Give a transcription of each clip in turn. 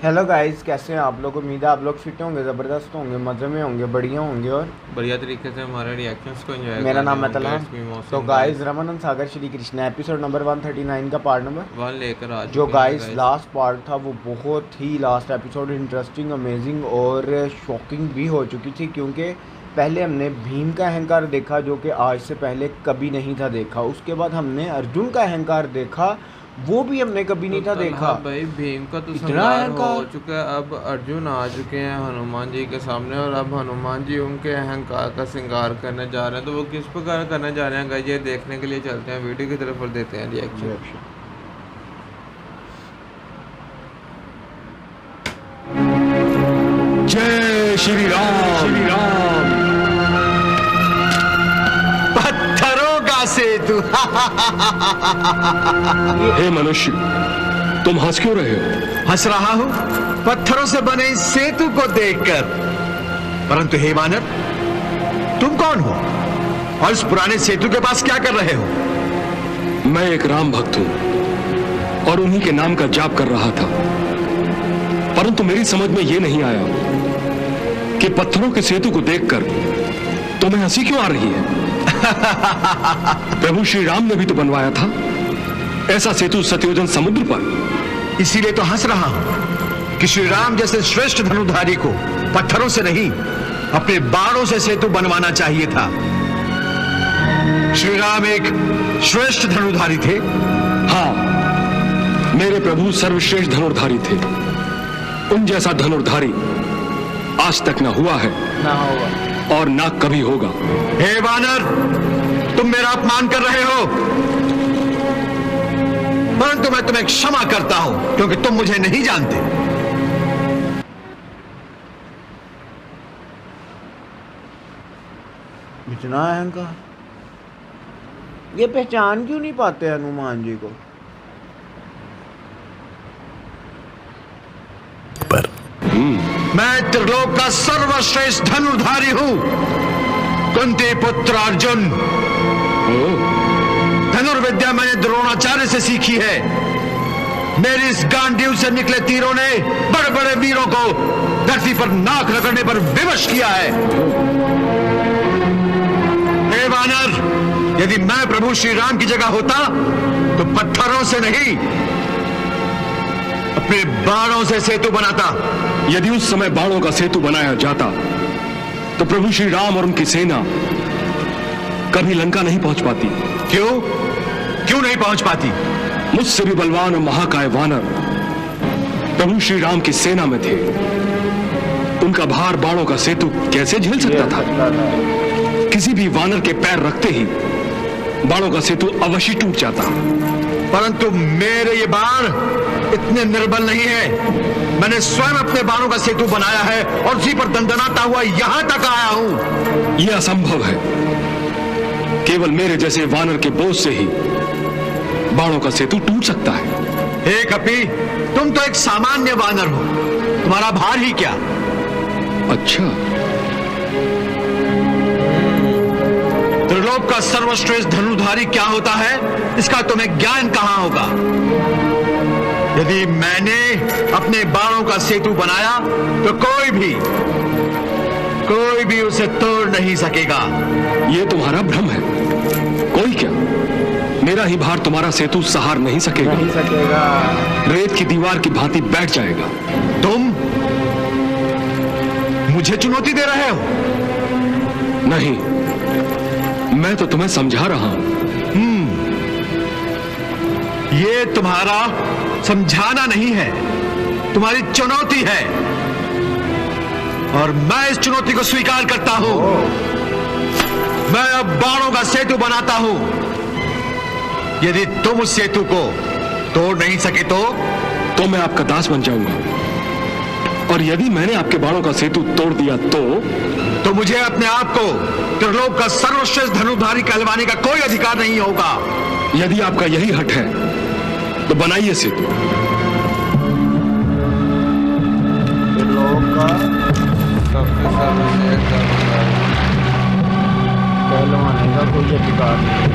Hello guys, कैसे हैं आप लोग। उम्मीद है आप लोग फिट होंगे, ज़बरदस्त होंगे, मज़े में होंगे, बढ़िया होंगे और बढ़िया तरीके से हमारे रिएक्शंस को एंजॉय मेरा कर रहे नाम है होंगे। तलहा। इसमें तो मौसम गाइस रमानंद सागर श्री कृष्ण एपिसोड नंबर 139 का पार्ट नंबर वन लेकर आ जो चुके हैं गाइस गाइस। लास्ट पार्ट था वो बहुत ही लास्ट एपिसोड इंटरेस्टिंग, अमेजिंग और शॉकिंग भी हो चुकी थी, क्योंकि पहले हमने भीम का अहंकार देखा जो कि आज से पहले कभी नहीं था देखा। उसके बाद हमने अर्जुन का अहंकार देखा, वो भी हमने कभी नहीं था देखा। भाई भीम का तो इतना संहार अहंकार हो चुका है। अब अर्जुन आ चुके हैं हनुमान जी के सामने और अब हनुमान जी उनके अहंकार का श्रृंगार करने जा रहे हैं। तो वो किस प्रकार करने जा रहे हैं गाइस, ये देखने के लिए चलते हैं वीडियो की तरफ और देते हैं रिएक्शन। जय श्री राम। श्री राम। पत्थरों का सेतु। हे मनुष्य, तुम हंस क्यों रहे हो? हंस रहा हूं पत्थरों से बने इस सेतु को देखकर। परंतु हे वानर, तुम कौन हो और इस पुराने सेतु के पास क्या कर रहे हो? मैं एक राम भक्त हूं और उन्हीं के नाम का जाप कर रहा था, परंतु मेरी समझ में यह नहीं आया कि पत्थरों के सेतु को देखकर तुम्हें हंसी क्यों आ रही है। प्रभु श्री राम ने भी तो बनवाया था ऐसा सेतु सत्योजन समुद्र पर। इसीलिए तो हंस रहा हूं कि श्री राम जैसे श्रेष्ठ धनुधारी को पत्थरों से नहीं अपने बाणों से सेतु बनवाना चाहिए था। श्री राम एक श्रेष्ठ धनुधारी थे। हाँ, मेरे प्रभु सर्वश्रेष्ठ धनुर्धारी थे। उन जैसा धनुर्धारी आज तक ना हुआ है, ना होगा और ना कभी होगा। हे वानर, तुम मेरा अपमान कर रहे हो, परंतु मैं तुम्हें क्षमा करता हूं क्योंकि तुम मुझे नहीं जानते। इतना अहंकार, ये पहचान क्यों नहीं पाते हनुमान जी को। मैं त्रिलोक का सर्वश्रेष्ठ धनुर्धारी हूं, कुंती पुत्र अर्जुन। धनुर्विद्या मैंने द्रोणाचार्य से सीखी है। मेरी इस गांडीव से निकले तीरों ने बड़े बड़े वीरों को धरती पर नाक रगड़ने पर विवश किया है। हे वानर, यदि मैं प्रभु श्री राम की जगह होता तो पत्थरों से नहीं अपने बाणों से सेतु बनाता। यदि उस समय बाणों का सेतु बनाया जाता तो प्रभु श्री राम और उनकी सेना कभी लंका नहीं पहुंच पाती। क्यों क्यों नहीं पहुंच पाती? मुझसे भी बलवान और महाकाय वानर प्रभु श्री राम की सेना में थे। उनका भार बाणों का सेतु कैसे झेल सकता था? किसी भी वानर के पैर रखते ही बाणों का सेतु अवश्य टूट जाता। परंतु मेरे ये बाण इतने निर्बल नहीं है। मैंने स्वयं अपने बाणों का सेतु बनाया है और उसी पर दंदनाता हुआ यहां तक आया हूं। यह असंभव है। केवल मेरे जैसे वानर के बोझ से ही बाणों का सेतु टूट सकता है। हे कपी, तुम तो एक सामान्य वानर हो, तुम्हारा भार ही क्या। अच्छा, त्रिलोक का सर्वश्रेष्ठ धनुधारी क्या होता है इसका तुम्हें ज्ञान कहां होगा। यदि मैंने अपने बाणों का सेतु बनाया तो कोई भी उसे तोड़ नहीं सकेगा। यह तुम्हारा भ्रम है। कोई क्या, मेरा ही भार तुम्हारा सेतु सहार नहीं सकेगा। नहीं सकेगा। रेत की दीवार की भांति बैठ जाएगा। तुम मुझे चुनौती दे रहे हो? नहीं, मैं तो तुम्हें समझा रहा हूं। ये तुम्हारा समझाना नहीं है, तुम्हारी चुनौती है और मैं इस चुनौती को स्वीकार करता हूं। मैं अब बाणों का सेतु बनाता हूं। यदि तुम उस सेतु को तोड़ नहीं सके तो मैं आपका दास बन जाऊंगा। और यदि मैंने आपके बाणों का सेतु तोड़ दिया तो मुझे अपने आप को त्रिलोक का सर्वश्रेष्ठ धनुधारी कहलवाने का कोई अधिकार नहीं होगा। यदि आपका यही हट है तो बनाइए सेतु। त्रिलोक का सबसे सर्वश्रेष्ठ धनुर्धारी। कहलवाने का कोई अधिकार नहीं।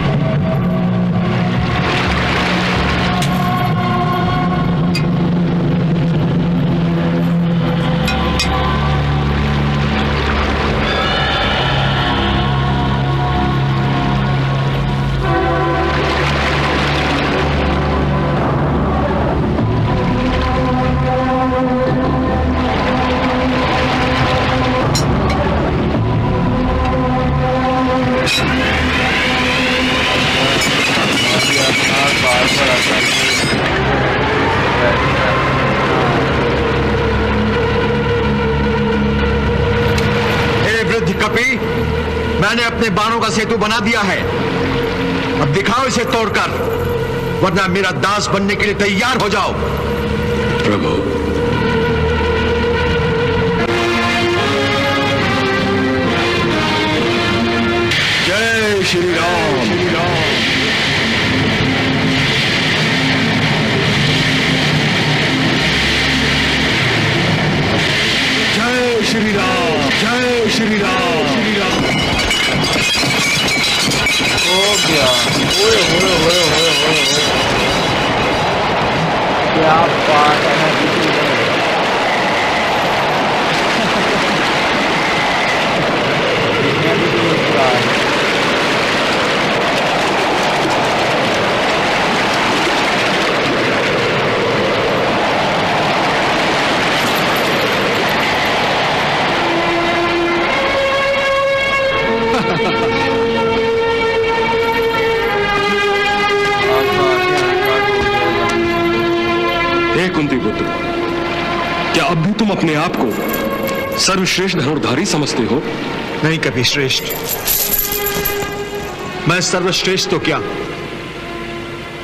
मैंने अपने बाणों का सेतु बना दिया है, अब दिखाओ इसे तोड़कर, वरना मेरा दास बनने के लिए तैयार हो जाओ। प्रभु, जय श्री राम। जय श्री राम, जय श्री राम, श्री राम। हो गया। ओए होए होए होए होए होए। क्या बात है। मैं भी तो मुस्कुरा रहा हूँ। हे कुंती पुत्र, क्या अब भी तुम अपने आप को सर्वश्रेष्ठ धनुर्धारी समझते हो? नहीं कभी श्रेष्ठ, मैं सर्वश्रेष्ठ तो क्या,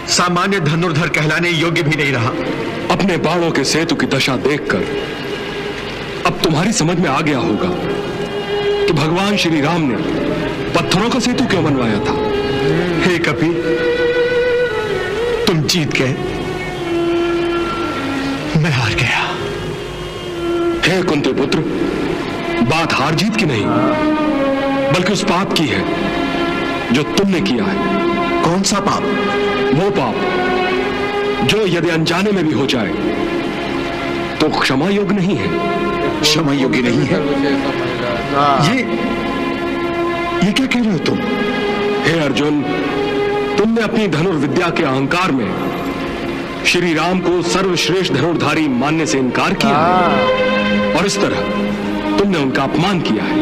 सामान्य धनुर्धर कहलाने योग्य भी नहीं रहा। अपने बाणों के सेतु की दशा देखकर अब तुम्हारी समझ में आ गया होगा कि भगवान श्री राम ने पत्थरों का सेतु क्यों बनवाया था। हे कपि, तुम जीत गए, मैं हार गया। हे कुंती पुत्र, बात हार जीत की नहीं, बल्कि उस पाप की है जो तुमने किया है। कौन सा पाप? वो पाप जो यदि अनजाने में भी हो जाए तो क्षमा योग्य नहीं है। क्षमा योग्य नहीं है? ये क्या कह रहे हो तुम? हे अर्जुन, तुमने अपनी धनुर्विद्या के अहंकार में श्री राम को सर्वश्रेष्ठ धनुर्धारी मानने से इनकार किया है, और इस तरह तुमने उनका अपमान किया है।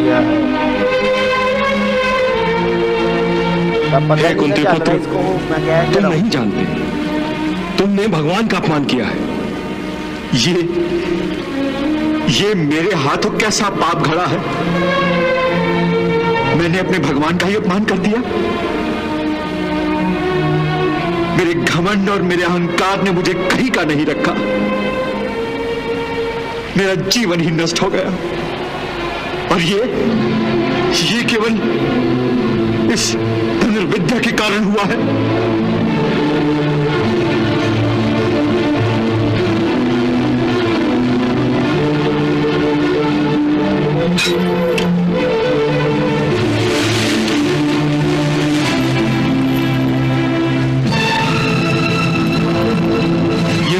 हे कुंती पुत्र, तुम नहीं जानते, तुमने भगवान का अपमान किया है। ये मेरे हाथों कैसा पाप घड़ा है? मैंने अपने भगवान का ही अपमान कर दिया। मेरे घमंड और मेरे अहंकार ने मुझे कहीं का नहीं रखा, मेरा जीवन ही नष्ट हो गया। और ये केवल इस धनुर्विद्या के कारण हुआ है।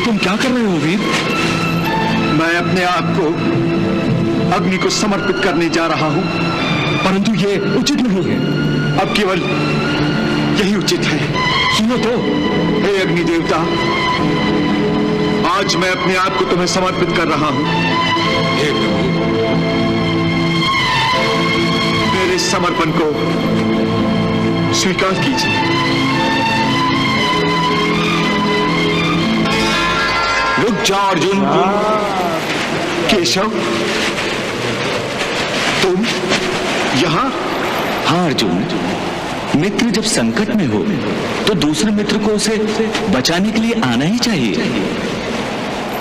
तुम क्या कर रहे हो वीर? मैं अपने आप को अग्नि को समर्पित करने जा रहा हूं, परंतु ये उचित नहीं है। अब केवल यही उचित है। सुनो तो, हे अग्नि देवता, आज मैं अपने आप को तुम्हें समर्पित कर रहा हूं। हे प्रभु, मेरे समर्पण को स्वीकार कीजिए। रुक जाओ अर्जुन। केशव, तुम यहां? हाँ अर्जुन, मित्र जब संकट में हो तो दूसरे मित्र को उसे बचाने के लिए आना ही चाहिए।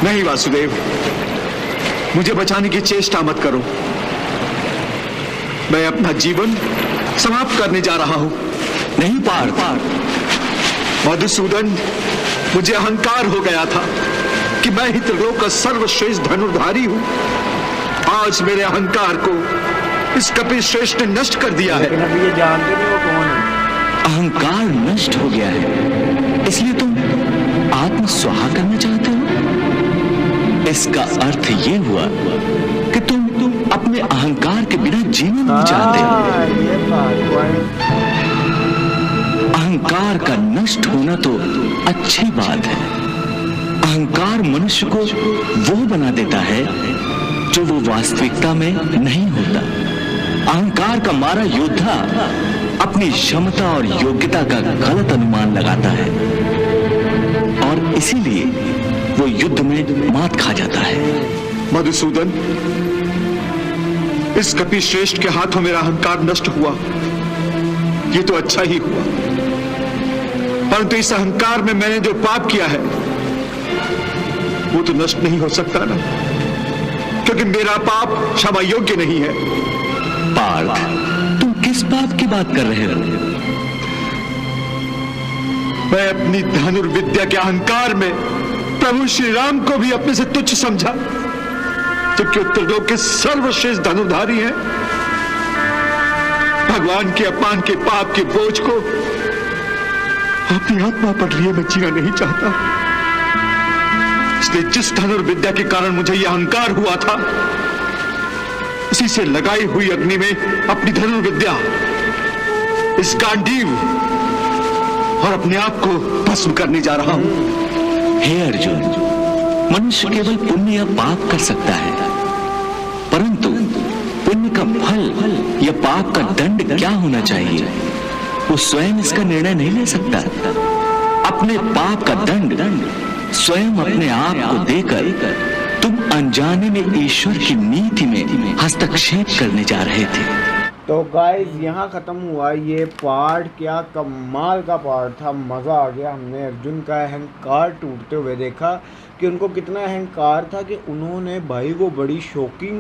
नहीं वासुदेव, मुझे बचाने की चेष्टा मत करो। मैं अपना जीवन समाप्त करने जा रहा हूं। नहीं पार्थ, मधुसूदन, मुझे अहंकार हो गया था कि मैं ही त्रिलोक का सर्वश्रेष्ठ धनुर्धारी हूं। आज मेरे अहंकार को इस कपि श्रेष्ठ ने नष्ट कर दिया है। लेकिन अभी ये जानते नहीं वो कौन है। अहंकार नष्ट हो गया है, इसलिए तुम आत्म स्वाहा करना चाहते हो। इसका अर्थ ये हुआ कि तुम अपने अहंकार के बिना जीना नहीं चाहते। ये बात अहंकार का नष्ट होना तो अच्छी बात है। अहंकार मनुष्य को वो बना देता है जो वो वास्तविकता में नहीं होता। अहंकार का मारा योद्धा अपनी क्षमता और योग्यता का गलत अनुमान लगाता है और इसीलिए वो युद्ध में मात खा जाता है। मधुसूदन, इस कपि श्रेष्ठ के हाथों मेरा अहंकार नष्ट हुआ। ये तो अच्छा ही हुआ, परंतु इस अहंकार में मैंने जो पाप किया है वो तो नष्ट नहीं हो सकता ना, क्योंकि मेरा पाप क्षमा योग्य नहीं है। पार्थ, तुम किस पाप की बात कर रहे हो? मैं अपनी धनुर्विद्या के अहंकार में प्रभु श्री राम को भी अपने से तुच्छ समझा, जबकि उत्तरलोक के सर्वश्रेष्ठ धनुर्धारी हैं। भगवान के अपमान के पाप के बोझ को अपनी आत्मा पर लिए मैं जीना नहीं चाहता। इसलिए जिस धनुर्विद्या के कारण मुझे यह अहंकार हुआ था, उसी से लगाई हुई अग्नि में अपनी धनुर्विद्या, इस गांडीव और अपने आप को भस्म करने जा रहा हूं। हे अर्जुन, मनुष्य केवल पुण्य या पाप कर सकता है, परंतु पुण्य का फल या पाप का दंड क्या होना चाहिए वो स्वयं इसका निर्णय नहीं ले सकता। अपने पाप का दंड स्वयं अपने आप को देकर तुम अनजाने में ईश्वर की नीति में हस्तक्षेप करने जा रहे थे। तो गाइस यहाँ ख़त्म हुआ ये पार्ट। क्या कमाल का पार्ट था, मज़ा आ गया। हमने अर्जुन का अहंकार टूटते हुए देखा कि उनको कितना अहंकार था कि उन्होंने, भाई वो बड़ी शॉकिंग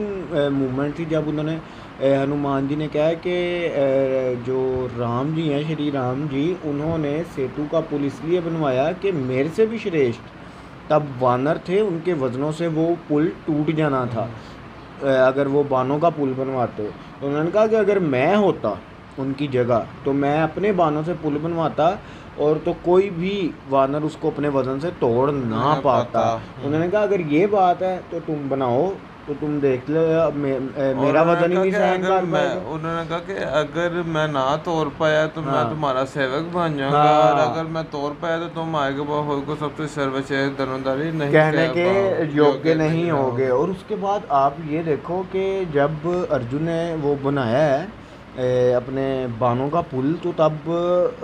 मूवमेंट थी जब उन्होंने, हनुमान जी ने कहा है कि जो राम जी हैं, श्री राम जी, उन्होंने सेतु का पुल इसलिए बनवाया कि मेरे से भी श्रेष्ठ तब वानर थे, उनके वजनों से वो पुल टूट जाना था अगर वो बानों का पुल बनवाते। तो उन्होंने कहा कि अगर मैं होता उनकी जगह तो मैं अपने बानों से पुल बनवाता और तो कोई भी वानर उसको अपने वजन से तोड़ ना पाता। उन्होंने कहा अगर ये बात है तो तुम बनाओ, तो तुम देख लो मेरा वजन ही नहीं सहन कर पाएगा। उन्होंने कहा कि अगर मैं ना तोड़ पाया तो मैं तुम्हारा सेवक बन जाऊंगा, और अगर मैं तोड़ पाया तो तुम आगे बहुत को सबसे सर्वश्रेष्ठ धनुर्धारी नहीं कहने के योग्य नहीं होगे। और उसके बाद आप ये देखो कि जब अर्जुन ने वो बनाया है अपने बानों का पुल, तो तब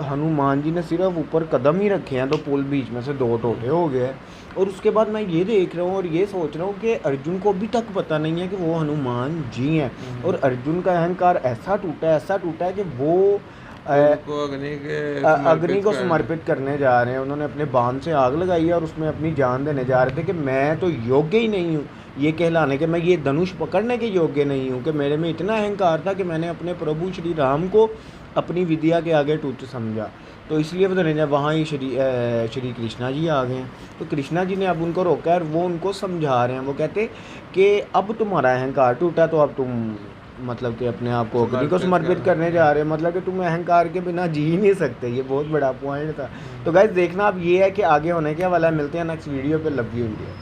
हनुमान जी ने सिर्फ ऊपर कदम ही रखे हैं तो पुल बीच में से दो टोटे हो गए। और उसके बाद मैं ये देख रहा हूँ और ये सोच रहा हूँ कि अर्जुन को अभी तक पता नहीं है कि वो हनुमान जी हैं। और अर्जुन का अहंकार ऐसा टूटा है कि वो अग्नि को समर्पित करने जा रहे हैं। उन्होंने अपने बाण से आग लगाई है और उसमें अपनी जान देने जा रहे थे कि मैं तो योग्य ही नहीं हूँ ये कहलाने के, मैं ये धनुष पकड़ने के योग्य नहीं हूँ, कि मेरे में इतना अहंकार था कि मैंने अपने प्रभु श्री राम को अपनी विद्या के आगे तुच्छ समझा। तो इसलिए बताने वहाँ ही श्री कृष्णा जी आ गए हैं। तो कृष्णा जी ने अब उनको रोका और वो उनको समझा रहे हैं। वो कहते कि अब तुम्हारा अहंकार टूटा तो अब तुम मतलब कि अपने आप को अग्नि को समर्पित करने जा रहे हो, मतलब कि तुम अहंकार के बिना जी ही नहीं सकते। ये बहुत बड़ा पॉइंट था। तो गाइस देखना अब ये है कि आगे होने क्या वाला है। मिलते हैं नेक्स्ट वीडियो पे। Love you India.